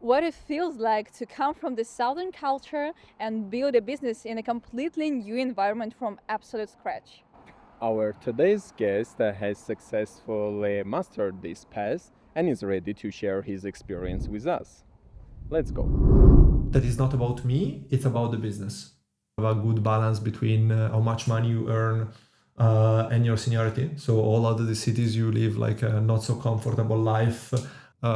what it feels like to come from the southern culture and build a business in a completely new environment from absolute scratch. Our today's guest has successfully mastered this path and is ready to share his experience with us. Let's go. That is not about me, it's about the business. Have a good balance between how much money you earn and your seniority. So all other the cities you live like a not so comfortable life,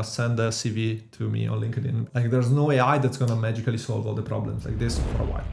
send a CV to me on LinkedIn. Like there's no AI that's gonna magically solve all the problems like this for a while.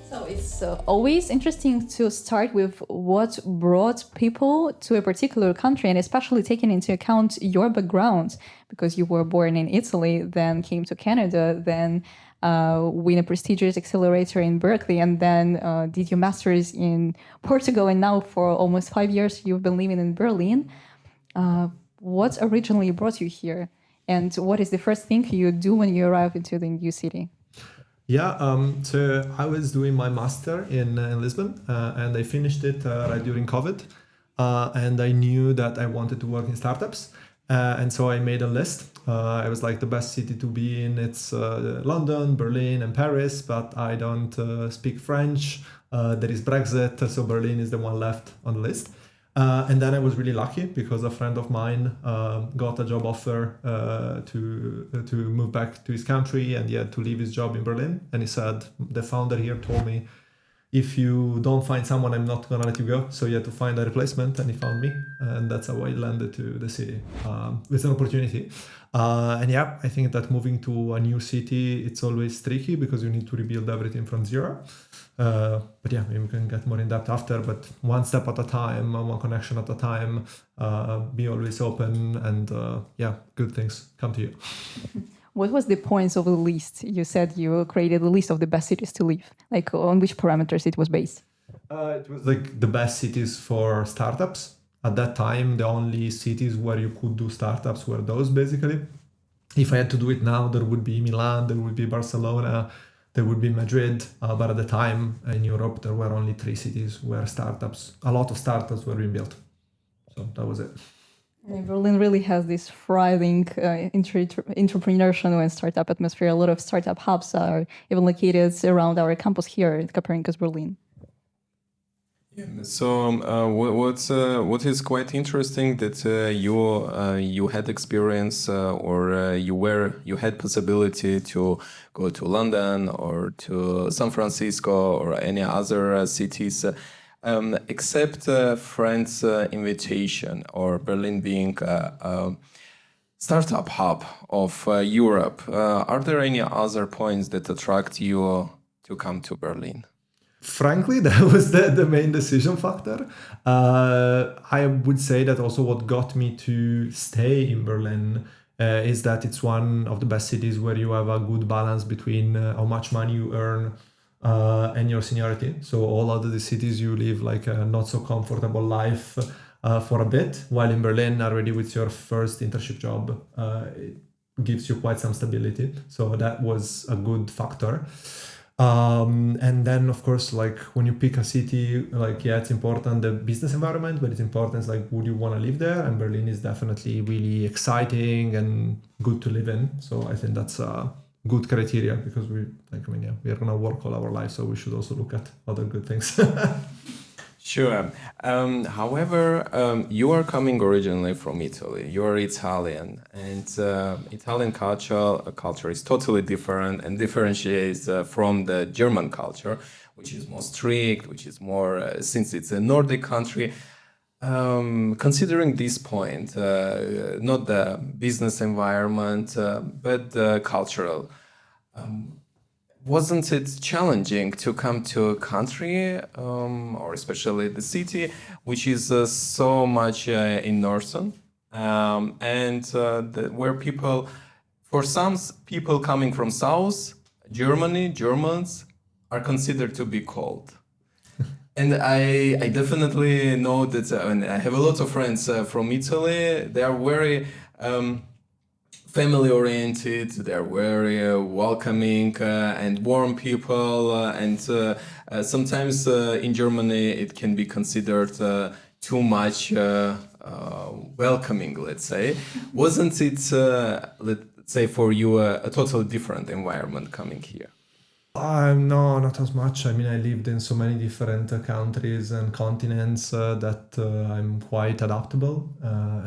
So it's always interesting to start with what brought people to a particular country, and especially taking into account your background, because you were born in Italy, then came to Canada, then win a prestigious accelerator in Berkeley, and then did your master's in Portugal, and now for almost 5 years you've been living in Berlin. What originally brought you here, and what is the first thing you do when you arrive into the new city? Yeah, so I was doing my master in Lisbon, and I finished it right during COVID, and I knew that I wanted to work in startups, and so I made a list. I was like, the best city to be in, it's London, Berlin, and Paris, but I don't speak French. There is Brexit, so Berlin is the one left on the list. And then I was really lucky because a friend of mine got a job offer to move back to his country, and he had to leave his job in Berlin. And he said, the founder here told me, if you don't find someone, I'm not gonna let you go. So you had to find a replacement, and he found me, and that's how I landed to the city with an opportunity. And yeah, I think that moving to a new city, it's always tricky because you need to rebuild everything from zero. But yeah, maybe we can get more in depth after, but one step at a time, one connection at a time, be always open, and yeah, good things come to you. What was the points of the list? You said you created a list of the best cities to live. Like on which parameters it was based? It was like the best cities for startups. At that time, the only cities where you could do startups were those, basically. If I had to do it now, there would be Milan, there would be Barcelona, there would be Madrid. But at the time in Europe, there were only 3 cities where a lot of startups were being built. So that was it. And Berlin really has this thriving entrepreneurial and startup atmosphere. A lot of startup hubs are even located around our campus here in Copernicus, Berlin. Yeah, so what is quite interesting that you had experience or you had possibility to go to London or to San Francisco or any other cities. Except friends' invitation or Berlin being a startup hub of Europe, are there any other points that attract you to come to Berlin? Frankly, that was the main decision factor. I would say that also what got me to stay in Berlin is that it's one of the best cities where you have a good balance between how much money you earn and your seniority. So all other the cities you live like a not so comfortable life for a bit, while in Berlin already with your first internship job, it gives you quite some stability. So that was a good factor. And then of course, like when you pick a city, like yeah, it's important the business environment, but it's important like would you want to live there? And Berlin is definitely really exciting and good to live in. So I think that's good criteria because we are gonna work all our lives, so we should also look at other good things. Sure. However, you are coming originally from Italy. You are Italian, and Italian culture is totally different and differentiates from the German culture, which is more strict, which is more since it's a Nordic country. Considering this point, not the business environment, but the cultural, wasn't it challenging to come to a country, or especially the city, which is so much in Northern, and where people, for some people coming from South Germany, Germans are considered to be cold. And I definitely know that, and I have a lot of friends from Italy. They are very family oriented. They are very welcoming and warm people. And sometimes in Germany it can be considered too much welcoming, let's say. Wasn't it, let's say, for you a totally different environment coming here? No, not as much. I mean, I lived in so many different countries and continents that I'm quite adaptable,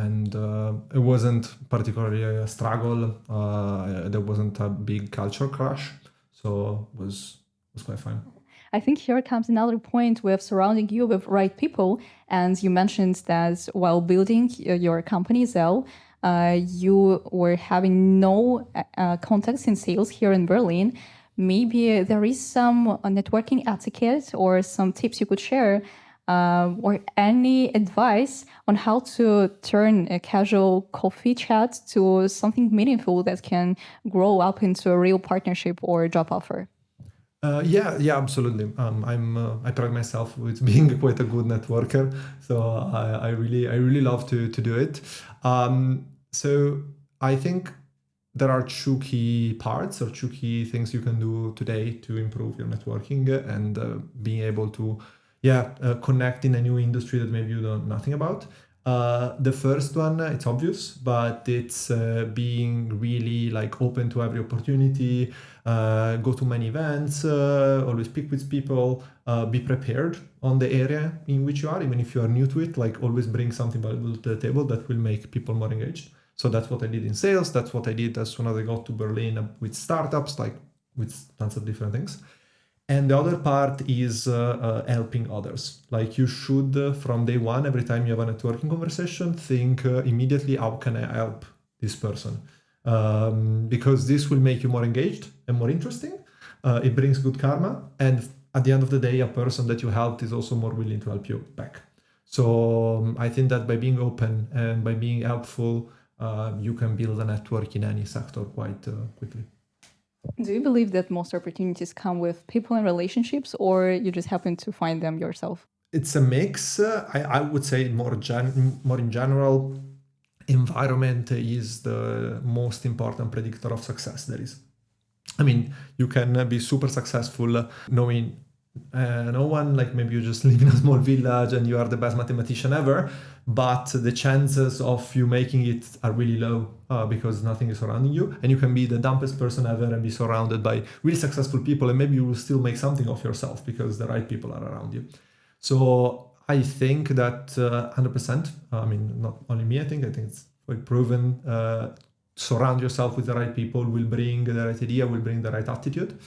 and it wasn't particularly a struggle. There wasn't a big culture clash, so it was quite fine. I think here comes another point with surrounding you with right people. And you mentioned that while building your company, Zell, you were having no contacts in sales here in Berlin. Maybe there is some networking etiquette or some tips you could share, or any advice on how to turn a casual coffee chat to something meaningful that can grow up into a real partnership or job offer. Yeah, absolutely. I pride myself with being quite a good networker, so I really love to do it. So I think there are two key parts or two key things you can do today to improve your networking and being able to connect in a new industry that maybe you know nothing about. The first one, it's obvious, but it's being really like open to every opportunity, go to many events, always speak with people, be prepared on the area in which you are, even if you are new to it, like always bring something valuable to the table that will make people more engaged. So that's what I did in sales. That's what I did as soon as I got to Berlin with startups, like with tons of different things. And the other part is helping others. Like you should, from day one, every time you have a networking conversation, think immediately, how can I help this person? Because this will make you more engaged and more interesting. It brings good karma. And at the end of the day, a person that you helped is also more willing to help you back. So I think that by being open and by being helpful, you can build a network in any sector quite quickly. Do you believe that most opportunities come with people and relationships, or you just happen to find them yourself? It's a mix. I would say more in general, environment is the most important predictor of success there is. I mean, you can be super successful knowing no one, like maybe you just live in a small village and you are the best mathematician ever, but the chances of you making it are really low because nothing is surrounding you. And you can be the dumbest person ever and be surrounded by really successful people, and maybe you will still make something of yourself because the right people are around you. So I think that 100%, I mean, not only me, I think it's quite proven, surround yourself with the right people will bring the right idea, will bring the right attitude.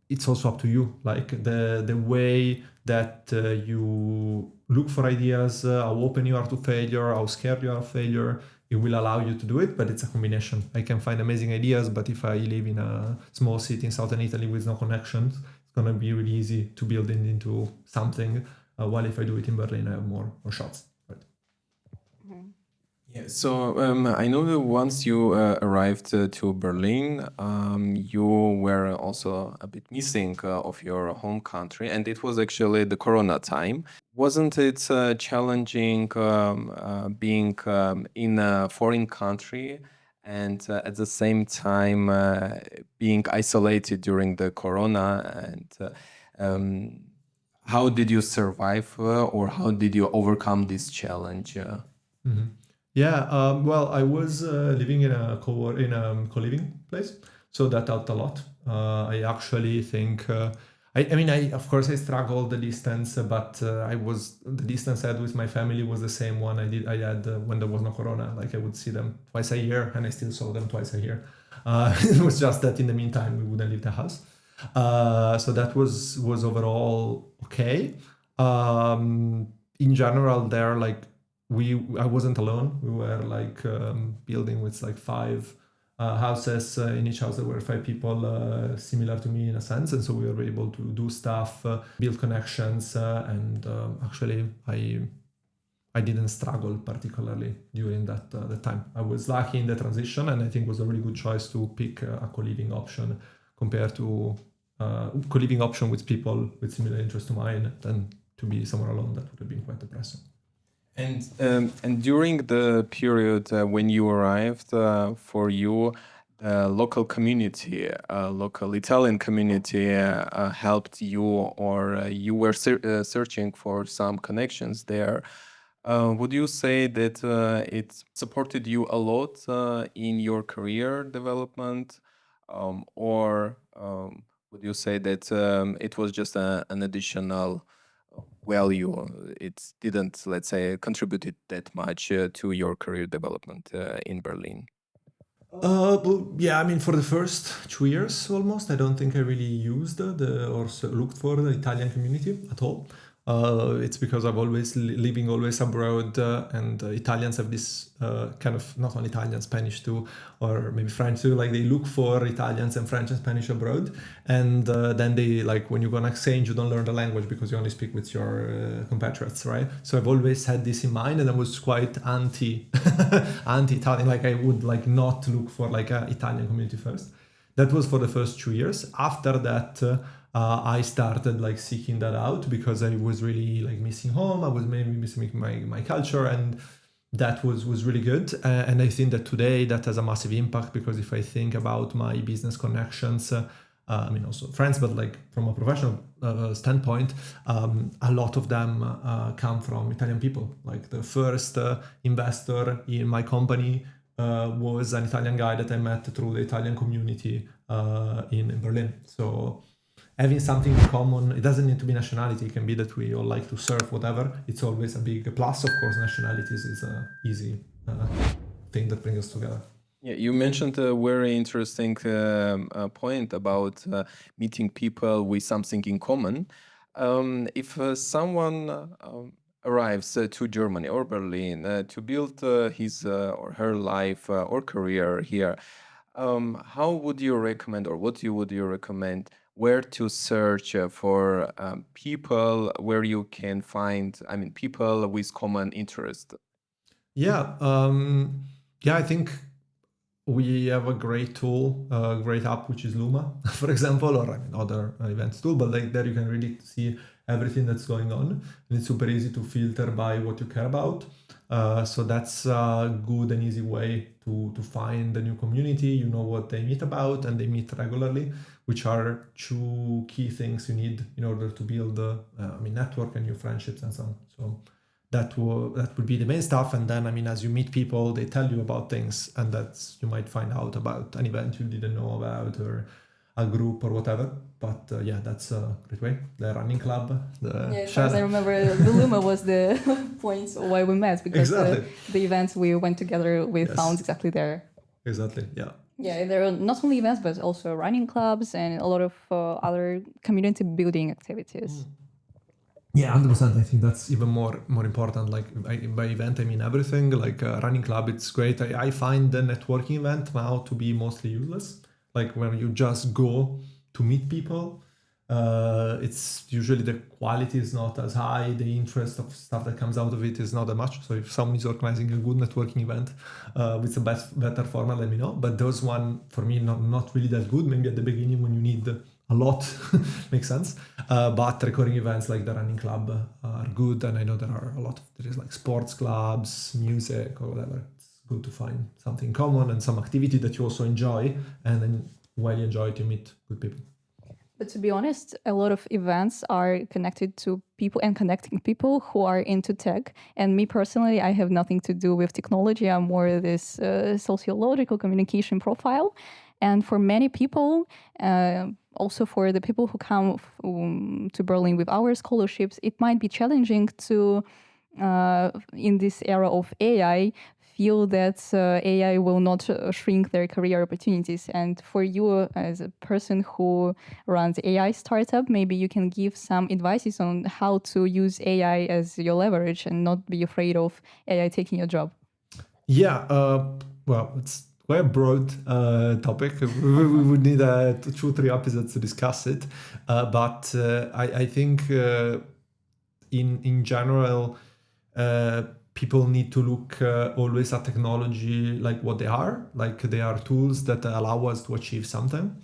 It's also up to you, like the way that you look for ideas, how open you are to failure, how scared you are of failure. It will allow you to do it, but it's a combination. I can find amazing ideas, but if I live in a small city in southern Italy with no connections, it's gonna be really easy to build it into something. While if I do it in Berlin, I have more shots. Right? Yeah, so I know that once you arrived to Berlin, you were also a bit missing of your home country, and it was actually the Corona time. Wasn't it challenging being in a foreign country and at the same time being isolated during the Corona? And how did you survive or how did you overcome this challenge? Mm-hmm. Yeah, well, I was living in a co-living place, so that helped a lot. I actually think, I mean, of course I struggled the distance, but the distance I had with my family was the same one I had when there was no Corona. Like I would see them twice a year, and I still saw them twice a year. It was just that in the meantime we wouldn't leave the house. So that was overall okay. In general, there like. I wasn't alone. We were like building with like 5 houses. In each house there were 5 people similar to me in a sense, and so we were able to do stuff, build connections, and actually I didn't struggle particularly during that time. I was lucky in the transition, and I think it was a really good choice to pick a co-living option compared to co-living option with people with similar interests to mine than to be somewhere alone. That would have been quite depressing. And during the period when you arrived, for you, local community, local Italian community helped you, or you were searching for some connections there. Would you say that it supported you a lot in your career development, or would you say that it was just an additional value? It didn't, let's say, contributed that much to your career development in Berlin? Well, yeah, I mean, for the first 2 years almost, I don't think I really used looked for the Italian community at all. It's because I've always living always abroad, and Italians have this kind of, not only Italian, Spanish too, or maybe French too. Like they look for Italians and French and Spanish abroad, and then they like when you go on exchange, you don't learn the language because you only speak with your compatriots, right? So I've always had this in mind, and I was quite anti-Italian. Like I would like not look for like a Italian community first. That was for the first 2 years. After that, I started like seeking that out because I was really like missing home. I was maybe missing my culture, and that was really good. And I think that today that has a massive impact because if I think about my business connections, I mean also friends, but like from a professional standpoint, a lot of them come from Italian people. Like the first investor in my company was an Italian guy that I met through the Italian community in Berlin. So having something in common, it doesn't need to be nationality. It can be that we all like to surf, whatever. It's always a big plus. Of course, nationalities is an easy thing that brings us together. Yeah, you mentioned a very interesting point about meeting people with something in common. If someone arrives to Germany or Berlin to build his or her life or career here, how would you recommend, or would you recommend, where to search for people where you can find, I mean, people with common interest? Yeah, I think we have a great tool, a great app, which is Luma, for example, or I mean, other events too, but like there you can really see everything that's going on. And it's super easy to filter by what you care about. So that's a good and easy way to find a new community. You know what they meet about, and they meet regularly, which are two key things you need in order to build network and new friendships and so on. So that would be the main stuff. And then, I mean, as you meet people, they tell you about things, and that's you might find out about an event you didn't know about, or a group or whatever. But yeah, that's a great way. The running club. As far as I remember, the Luma was the point why we met, because Exactly. the events we went together, we Yes. found exactly there. Exactly. Yeah. Yeah, there are not only events, but also running clubs and a lot of other community building activities. Yeah, 100%. I think that's even more important. Like by event, I mean everything. Like running club, it's great. I find the networking event now to be mostly useless. Like when you just go to meet people, it's usually the quality is not as high. The interest of stuff that comes out of it is not that much. So if someone is organizing a good networking event with a better format, let me know. But those one for me not really that good. Maybe at the beginning when you need a lot, makes sense. But recurring events like the running club are good, and I know there is like sports clubs, music or whatever. It's good to find something common and some activity that you also enjoy, and then while you enjoy it, you meet good people. But to be honest, a lot of events are connected to people and connecting people who are into tech. And me personally, I have nothing to do with technology. I'm more this sociological communication profile. And for many people, also for the people who come to Berlin with our scholarships, it might be challenging to, in this era of AI, feel that AI will not shrink their career opportunities. And for you as a person who runs AI startup, maybe you can give some advices on how to use AI as your leverage and not be afraid of AI taking your job. Yeah, well, it's quite a broad topic. We would need 2-3 episodes to discuss it. But I think in general, people need to look always at technology like what they are. Like they are tools that allow us to achieve something.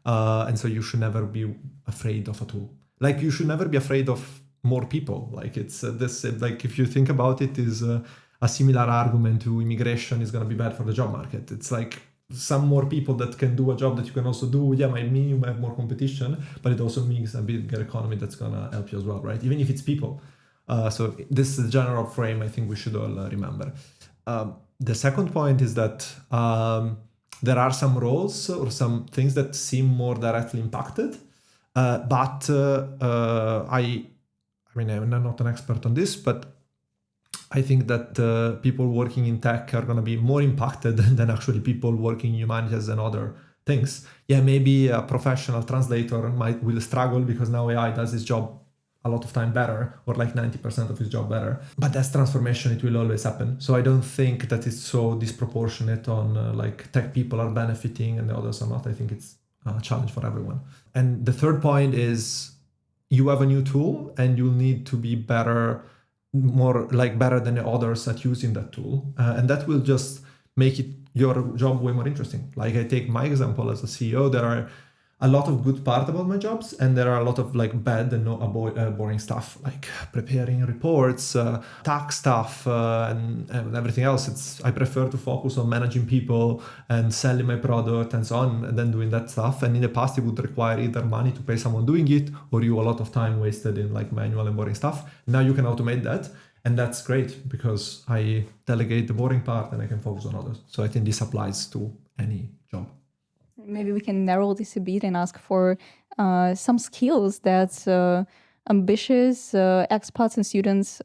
And so you should never be afraid of a tool. Like you should never be afraid of more people. Like it's this, like if you think about it, is a similar argument to immigration is going to be bad for the job market. It's like some more people that can do a job that you can also do. Yeah, might mean you might have more competition, but it also means a bigger economy that's going to help you as well, right? Even if it's people. So this is the general frame I think we should all remember. The second point is that there are some roles or some things that seem more directly impacted, but I mean, I'm not an expert on this, but I think that people working in tech are going to be more impacted than actually people working in humanities and other things. Yeah, maybe a professional translator will struggle because now AI does his job a lot of time better, or like 90% of his job better. But that's transformation, it will always happen. So I don't think that it's so disproportionate on like tech people are benefiting and the others are not. I think it's a challenge for everyone. And the third point is you have a new tool and you'll need to be better than the others at using that tool. And that will just make your job way more interesting. Like I take my example as a CEO, there are a lot of good part about my jobs, and there are a lot of like bad and boring stuff, like preparing reports, tax stuff, and everything else. I prefer to focus on managing people and selling my product and so on, and then doing that stuff. And in the past, it would require either money to pay someone doing it, or you a lot of time wasted in like manual and boring stuff. Now you can automate that, and that's great because I delegate the boring part and I can focus on others. So I think this applies to any job. Maybe we can narrow this a bit and ask for some skills that ambitious expats and students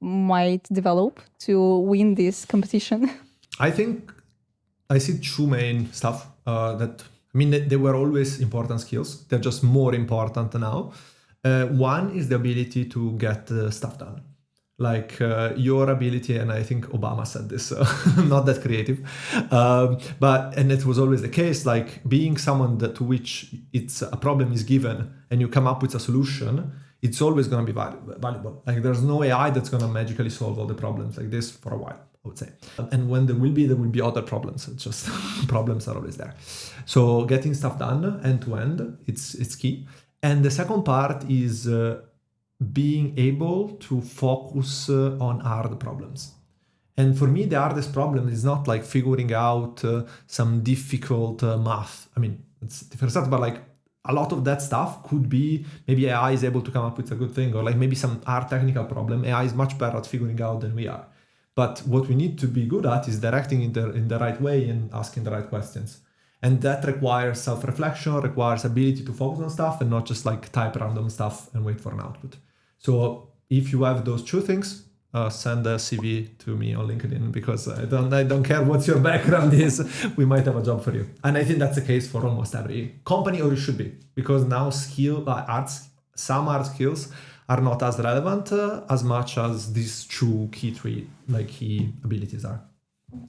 might develop to win this competition. I think I see two main stuff they were always important skills. They're just more important now. One is the ability to get stuff done. Like your ability, and I think Obama said this, so I'm not that creative, and it was always the case, like being someone to which a problem is given and you come up with a solution, it's always going to be valuable. Like there's no AI that's going to magically solve all the problems like this for a while, I would say. And when there will be other problems. It's just problems are always there. So getting stuff done end to end, it's key. And the second part is being able to focus on hard problems. And for me, the hardest problem is not like figuring out some difficult math. I mean, it's different stuff, but like a lot of that stuff could be maybe AI is able to come up with a good thing, or like maybe some hard technical problem. AI is much better at figuring out than we are. But what we need to be good at is directing in the right way and asking the right questions. And that requires self-reflection, requires ability to focus on stuff and not just like type random stuff and wait for an output. So if you have those two things, send a CV to me on LinkedIn, because I don't care what your background is. We might have a job for you. And I think that's the case for almost every company, or it should be, because now some art skills are not as relevant as much as these two key abilities are.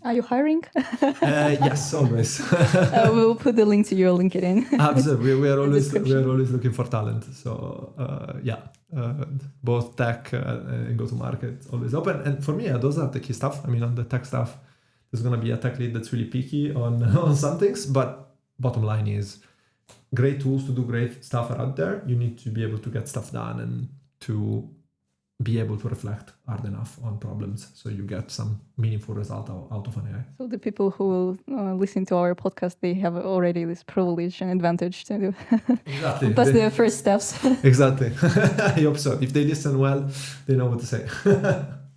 Are you hiring? Yes, always. We'll put the link to your LinkedIn. Absolutely, we are always looking for talent. So both tech and go-to-market always open. And for me, those are the key stuff. I mean, on the tech stuff, there's going to be a tech lead that's really picky on some things. But bottom line is, great tools to do great stuff are out there. You need to be able to get stuff done and to be able to reflect hard enough on problems so you get some meaningful result out of an AI. So the people who will listen to our podcast, they have already this privilege and advantage to do. Exactly. That's the first steps. Exactly. I hope so. If they listen well, they know what to say.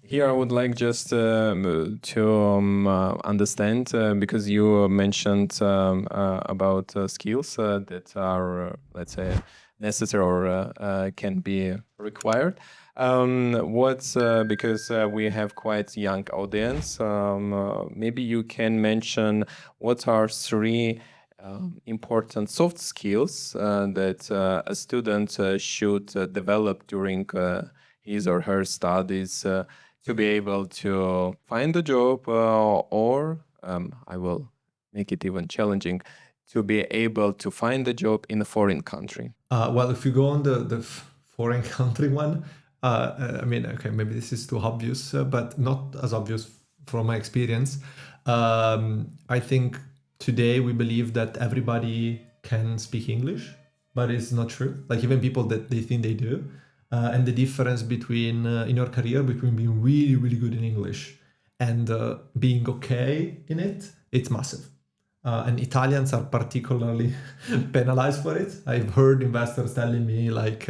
Here I would like just to understand, because you mentioned about skills that are, let's say, necessary or can be required. Because we have quite young audience, maybe you can mention what are three important soft skills that a student should develop during his or her studies to be able to find a job, or I will make it even challenging, to be able to find a job in a foreign country. Well, if you go on the foreign country one, maybe this is too obvious, but not as obvious from my experience. I think today we believe that everybody can speak English, but it's not true. Like even people that they think they do. And the difference between, in your career, between being really, really good in English and being okay in it, it's massive. And Italians are particularly penalized for it. I've heard investors telling me like,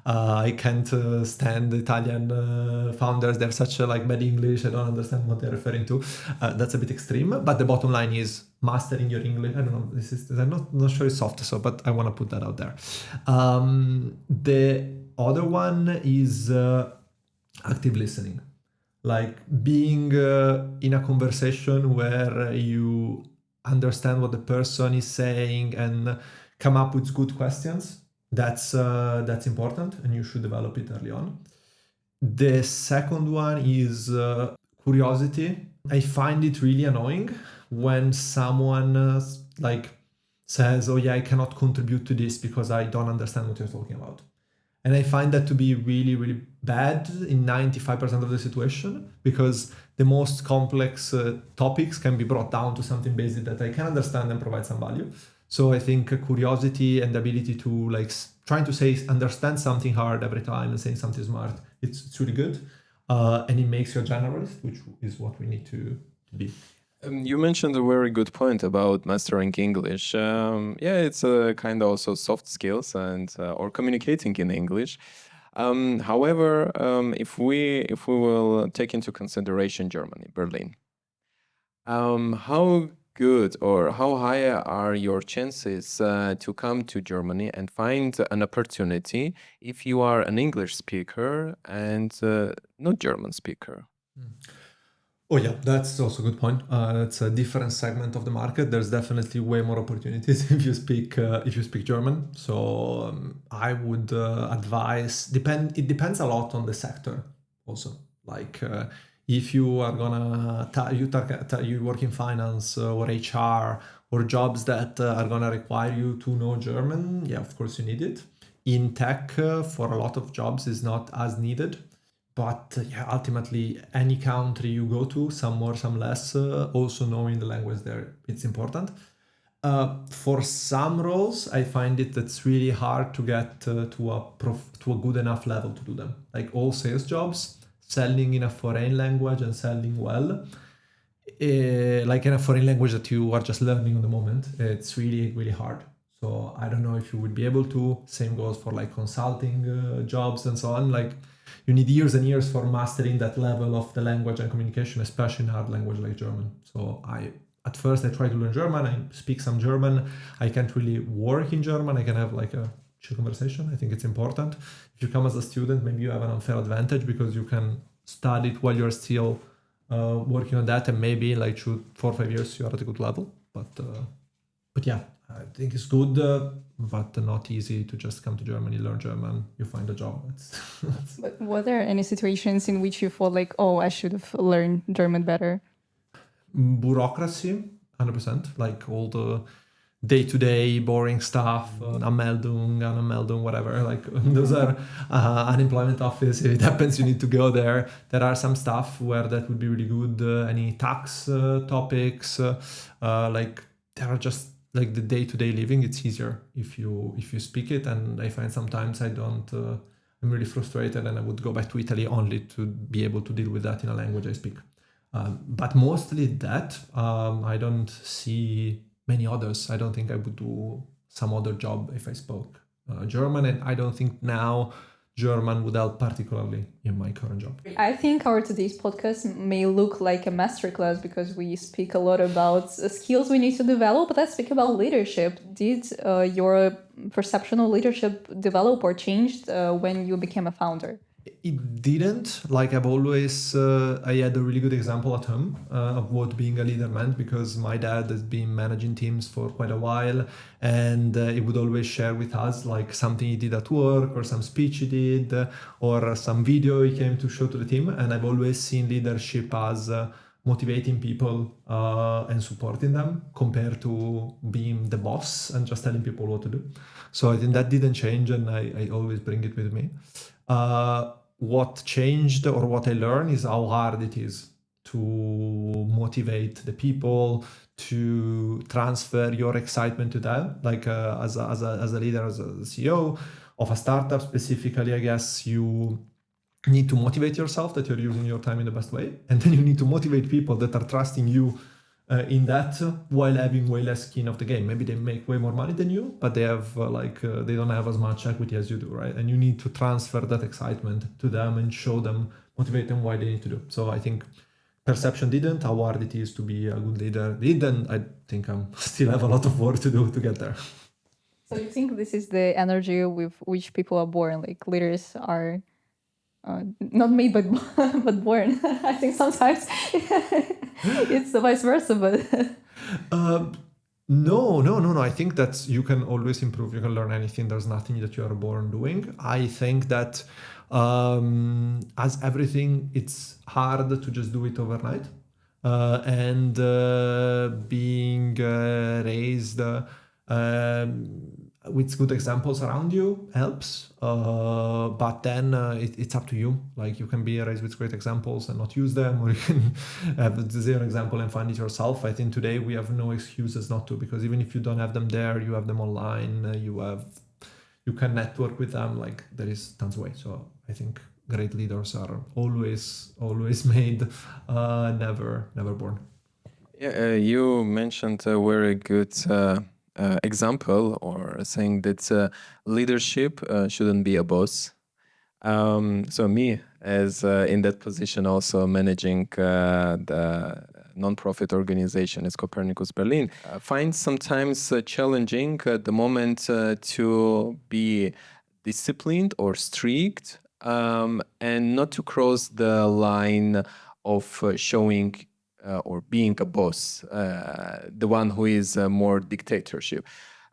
I can't stand Italian founders. They have such like bad English. I don't understand what they're referring to. That's a bit extreme. But the bottom line is mastering your English. I don't know. I'm not sure it's soft, so but I want to put that out there. The other one is active listening, like being in a conversation where you understand what the person is saying and come up with good questions. That's important, and you should develop it early on. The second one is curiosity. I find it really annoying when someone like says, "Oh yeah, I cannot contribute to this because I don't understand what you're talking about." And I find that to be really, really bad in 95% of the situation, because the most complex topics can be brought down to something basic that I can understand and provide some value. So I think curiosity and the ability to like trying to say, understand something hard every time and saying something smart, it's really good. And it makes you a generalist, which is what we need to be. You mentioned a very good point about mastering English. Yeah, it's a kind of also soft skills and or communicating in English. However, if we will take into consideration Germany, Berlin, how good or how high are your chances to come to Germany and find an opportunity if you are an English speaker and not German speaker? Oh yeah, that's also a good point. It's a different segment of the market. There's definitely way more opportunities if you speak German. So I would advise It depends a lot on the sector. Also, like if you are gonna you work in finance or HR or jobs that are gonna require you to know German, yeah, of course you need it. In tech, for a lot of jobs, is not as needed. But yeah, ultimately, any country you go to, some more, some less, also knowing the language there, it's important. For some roles, I find it's really hard to get to a good enough level to do them. Like all sales jobs, selling in a foreign language and selling well, like in a foreign language that you are just learning on the moment, it's really, really hard. So I don't know if you would be able to. Same goes for like consulting jobs and so on. Like you need years and years for mastering that level of the language and communication, especially in a hard language like German. So at first I try to learn German. I speak some German. I can't really work in German. I can have like a chill conversation. I think it's important. If you come as a student, maybe you have an unfair advantage because you can study it while you're still working on that, and maybe like 4 or 5 years you are at a good level. But yeah, I think it's good, but not easy to just come to Germany, learn German, you find a job. But were there any situations in which you thought like, oh, I should have learned German better? Bureaucracy, 100%. Like all the day-to-day boring stuff, Anmeldung, whatever. Like those are unemployment office. If it happens, you need to go there. There are some stuff where that would be really good. Any tax topics, like there are just like the day-to-day living. It's easier if you speak it. And I find sometimes I'm really frustrated, and I would go back to Italy only to be able to deal with that in a language I speak. But mostly that, I don't see many others. I don't think I would do some other job if I spoke German, and I don't think now German would help particularly in my current job. I think our today's podcast may look like a masterclass because we speak a lot about skills we need to develop, but let's speak about leadership. Did your perception of leadership develop or changed when you became a founder? It didn't. Like I've always, I had a really good example at home of what being a leader meant, because my dad has been managing teams for quite a while, and he would always share with us like something he did at work or some speech he did or some video he came to show to the team. And I've always seen leadership as motivating people and supporting them compared to being the boss and just telling people what to do. So I think that didn't change, and I always bring it with me. What changed or what I learned is how hard it is to motivate the people, to transfer your excitement to them. Like as a leader, as a CEO of a startup specifically, I guess you need to motivate yourself that you're using your time in the best way, and then you need to motivate people that are trusting you in that while having way less skin of the game. Maybe they make way more money than you, but they have they don't have as much equity as you do, right? And you need to transfer that excitement to them and show them, motivate them why they need to do. So I think perception didn't. How hard it is to be a good leader did, and I think I still have a lot of work to do to get there. So you think this is the energy with which people are born? Like leaders are not made but but born. I think sometimes it's the vice versa, but No. I think that you can always improve. You can learn anything. There's nothing that you are born doing. I think that as everything, it's hard to just do it overnight. And being raised with good examples around you helps. But then it's up to you. Like you can be raised with great examples and not use them, or you can have zero example and find it yourself. I think today we have no excuses not to, because even if you don't have them there, you have them online. You can network with them. Like there is tons of ways. So I think great leaders are always made, never born. Yeah, you mentioned a very good example, or saying that leadership shouldn't be a boss. So me, as in that position, also managing the non-profit organization as Copernicus Berlin, find sometimes challenging at the moment to be disciplined or strict, and not to cross the line of showing or being a boss, the one who is more dictatorship.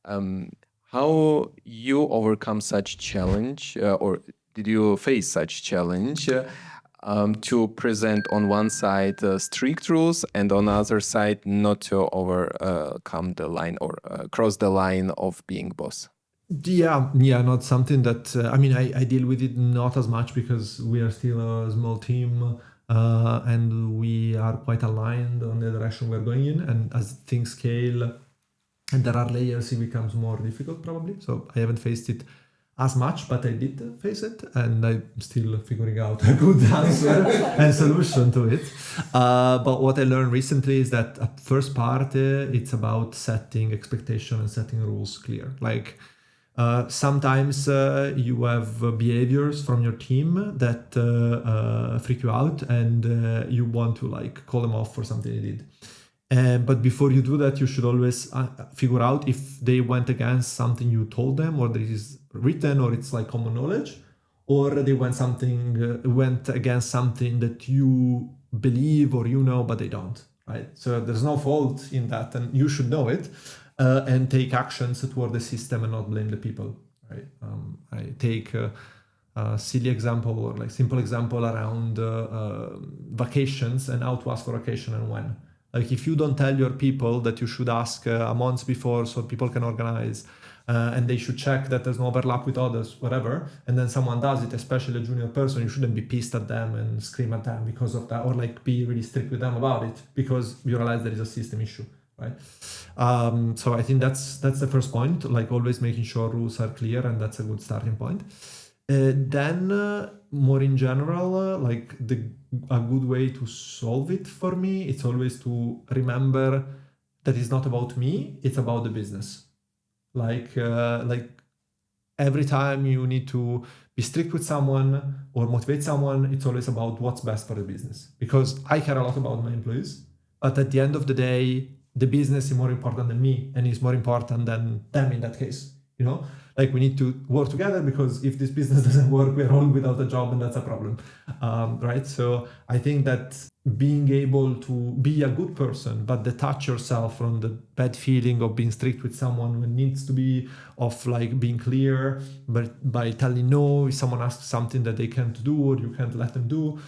How you overcome such challenge, or did you face such challenge to present on one side strict rules and on the other side not to overcome the line or cross the line of being boss? Yeah, not something that I deal with it not as much because we are still a small team, and we are quite aligned on the direction we're going in. And as things scale and there are layers, it becomes more difficult probably. So I haven't faced it as much, but I did face it, and I'm still figuring out a good answer and solution to it. But what I learned recently is that at first part, it's about setting expectation and setting rules clear. Like sometimes you have behaviors from your team that freak you out, and you want to like call them off for something they did. But before you do that, you should always figure out if they went against something you told them, or this is written, or it's like common knowledge, or they went against something that you believe or you know, but they don't. Right? So there's no fault in that, and you should know it. And take actions toward the system and not blame the people. Right? I take a silly example or like simple example around vacations and how to ask for vacation and when. Like if you don't tell your people that you should ask a month before so people can organize, and they should check that there's no overlap with others, whatever, and then someone does it, especially a junior person, you shouldn't be pissed at them and scream at them because of that, or like be really strict with them about it because you realize there is a system issue. Right. So I think that's the first point, like always making sure rules are clear, and that's a good starting point. Then more in general, like a good way to solve it for me, it's always to remember that it's not about me, it's about the business. Like every time you need to be strict with someone or motivate someone, it's always about what's best for the business. Because I care a lot about my employees, but at the end of the day, the business is more important than me, and is more important than them in that case. You know, like we need to work together, because if this business doesn't work, we're all without a job, and that's a problem, right? So I think that being able to be a good person, but detach yourself from the bad feeling of being strict with someone when needs to be, of like being clear, but by telling no if someone asks something that they can't do or you can't let them do.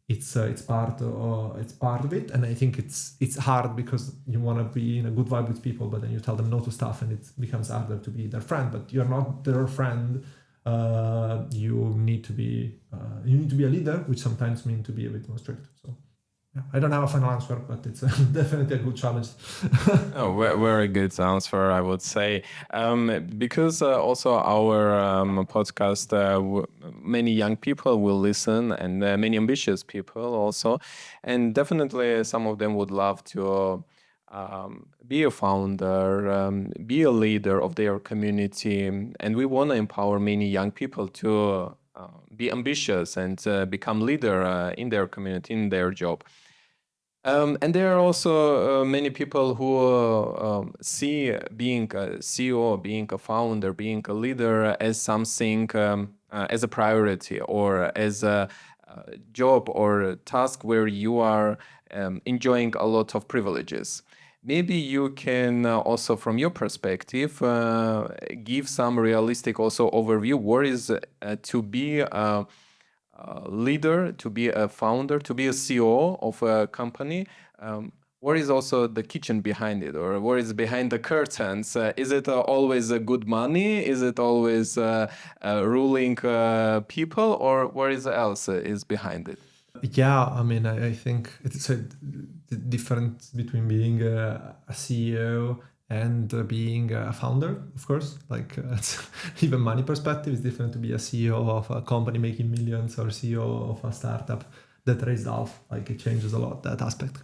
It's part of it, and I think it's hard because you want to be in a good vibe with people, but then you tell them no to stuff, and it becomes harder to be their friend. But you're not their friend. You need to be a leader, which sometimes means to be a bit more strict. So yeah, I don't have a final answer, but it's definitely a good challenge. Oh, very good answer, I would say. Because also our podcast, many young people will listen, and many ambitious people also. And definitely some of them would love to be a founder, be a leader of their community. And we want to empower many young people to be ambitious and become leader in their community, in their job. And there are also many people who see being a CEO, being a founder, being a leader as something, as a priority or as a job or a task where you are enjoying a lot of privileges. Maybe you can also, from your perspective, give some realistic also overview. What is to be a leader, to be a founder, to be a CEO of a company? What is also the kitchen behind it, or what is behind the curtains? Is it always good money? Is it always ruling people, or what is else is behind it? Yeah, I mean, I think it's a difference between being a CEO and being a founder, of course. Like even money perspective is different to be a CEO of a company making millions or CEO of a startup that raised half. Like it changes a lot, that aspect.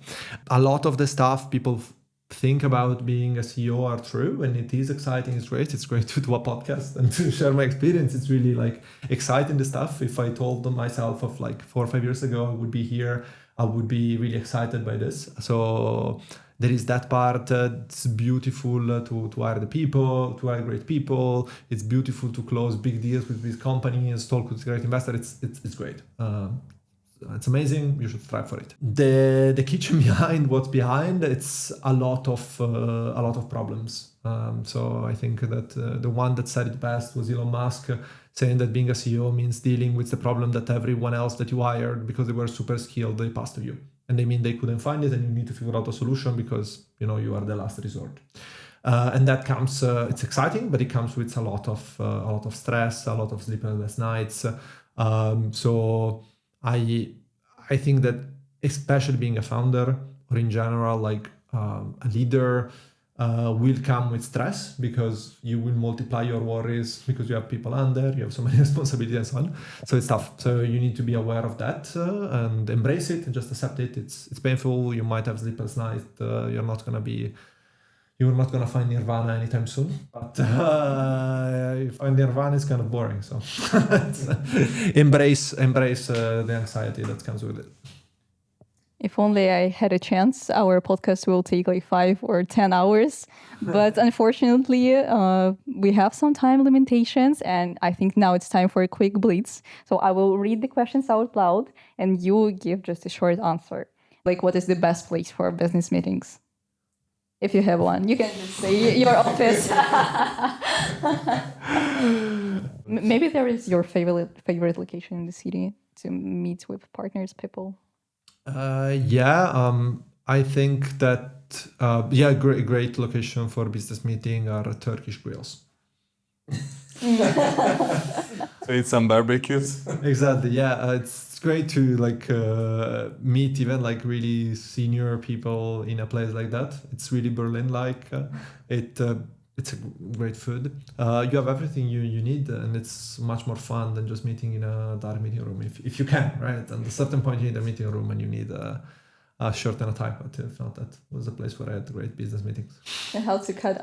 A lot of the stuff people think about being a CEO are true, and it is exciting. It's great to do a podcast and to share my experience. It's really like exciting, the stuff. If I told myself of like 4 or 5 years ago I would be here, I would be really excited by this. So there is that part. It's beautiful to hire the people, to hire great people. It's beautiful to close big deals with these companies, talk with great investors. It's great. It's amazing. You should strive for it. The kitchen behind what's behind, it's a lot of problems. So I think that the one that said it best was Elon Musk, saying that being a CEO means dealing with the problem that everyone else that you hired, because they were super skilled, they passed to you, and they mean they couldn't find it, and you need to figure out a solution because you are the last resort. And that comes. It's exciting, but it comes with a lot of stress, a lot of sleepless nights. So I think that especially being a founder, or in general like a leader, will come with stress, because you will multiply your worries because you have people under, you have so many responsibilities and so on. So it's tough. So you need to be aware of that and embrace it and just accept it. It's painful. You might have sleepless nights. You're not gonna find nirvana anytime soon. But if you find nirvana, it's kind of boring. So embrace the anxiety that comes with it. If only I had a chance, our podcast will take like 5 or 10 hours. But unfortunately, we have some time limitations, and I think now it's time for a quick blitz. So I will read the questions out loud, and you will give just a short answer. Like, what is the best place for business meetings? If you have one, you can just say your office. Maybe there is your favorite location in the city to meet with partners, people. I think that great location for business meeting are Turkish grills. So it's some barbecues. Exactly. Yeah, it's great to meet even like really senior people in a place like that. It's really Berlin-like. It's a great food. You have everything you need, and it's much more fun than just meeting in a dark meeting room if you can, right? And at a certain point you need a meeting room and you need a shirt and a tie. But if not, that was a place where I had great business meetings. And how to cut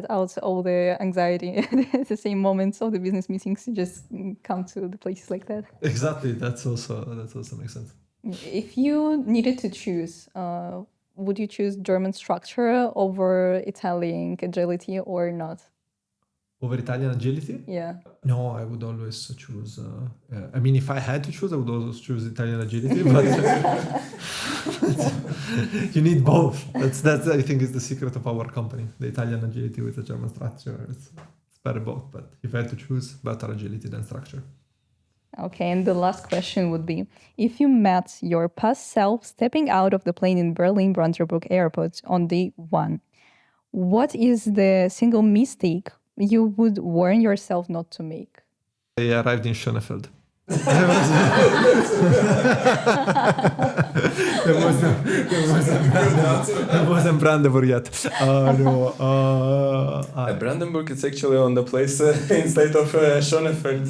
out all the anxiety at the same moments of the business meetings, to just come to the places like that. Exactly. That also makes sense. If you needed to choose, would you choose German structure over Italian agility or not? Over Italian agility? Yeah. No, I would always choose. I mean, if I had to choose, I would always choose Italian agility. But you need both. That's I think is the secret of our company. The Italian agility with the German structure. It's better both. But if I had to choose, better agility than structure. Okay, and the last question would be, if you met your past self stepping out of the plane in Berlin Brandenburg Airport on day 1, what is the single mistake you would warn yourself not to make? I arrived in Schönefeld. There wasn't Brandenburg yet. Brandenburg is actually on the place instead of Schönefeld.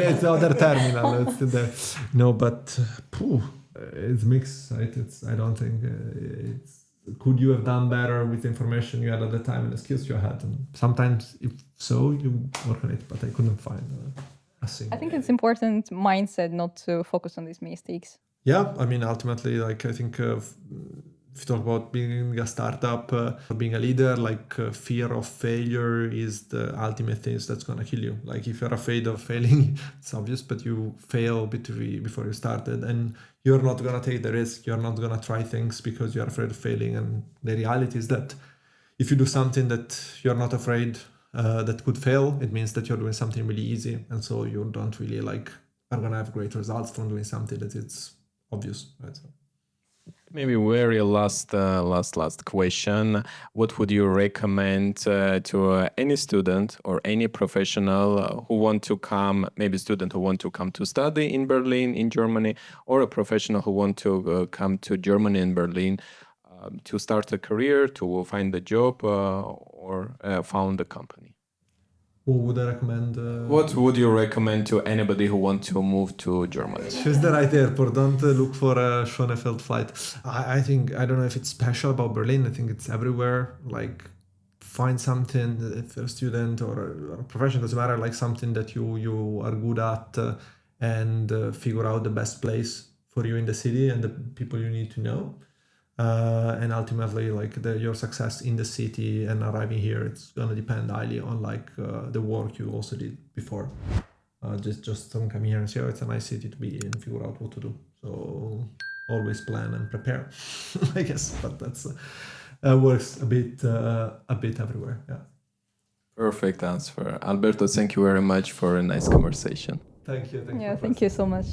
It's the other terminal. It's there. No, but it's mixed. Right? I don't think it's could you have done better with the information you had at the time and the skills you had? And sometimes, if so, you work on it. But I couldn't find a single. I think it's important mindset not to focus on these mistakes. Yeah, I mean, ultimately, like, I think if you talk about being a startup, being a leader, like fear of failure is the ultimate thing that's going to kill you. Like if you're afraid of failing, it's obvious, but you fail before you started, and you're not going to take the risk. You're not going to try things because you're afraid of failing. And the reality is that if you do something that you're not afraid that could fail, it means that you're doing something really easy. And so you don't really are going to have great results from doing something that it's obvious, right? So. Maybe very last question. What would you recommend to any student or any professional who want to come, maybe student who want to come to study in Berlin, in Germany, or a professional who want to come to Germany and Berlin to start a career, to find a job or found a company? What would I recommend? What would you recommend to anybody who wants to move to Germany? Choose the right airport. Don't look for a Schönefeld flight. I think, I don't know if it's special about Berlin. I think it's everywhere. Like, find something, if you're a student or a professional, doesn't matter, like something that you are good at and figure out the best place for you in the city and the people you need to know. And ultimately, like your success in the city and arriving here, it's gonna depend highly on the work you also did before. Just don't come here and say, oh, it's a nice city to be in, figure out what to do. So always plan and prepare, I guess. But that's works a bit everywhere. Yeah. Perfect answer, Alberto. Thank you very much for a nice conversation. Thank you. Thank you so much.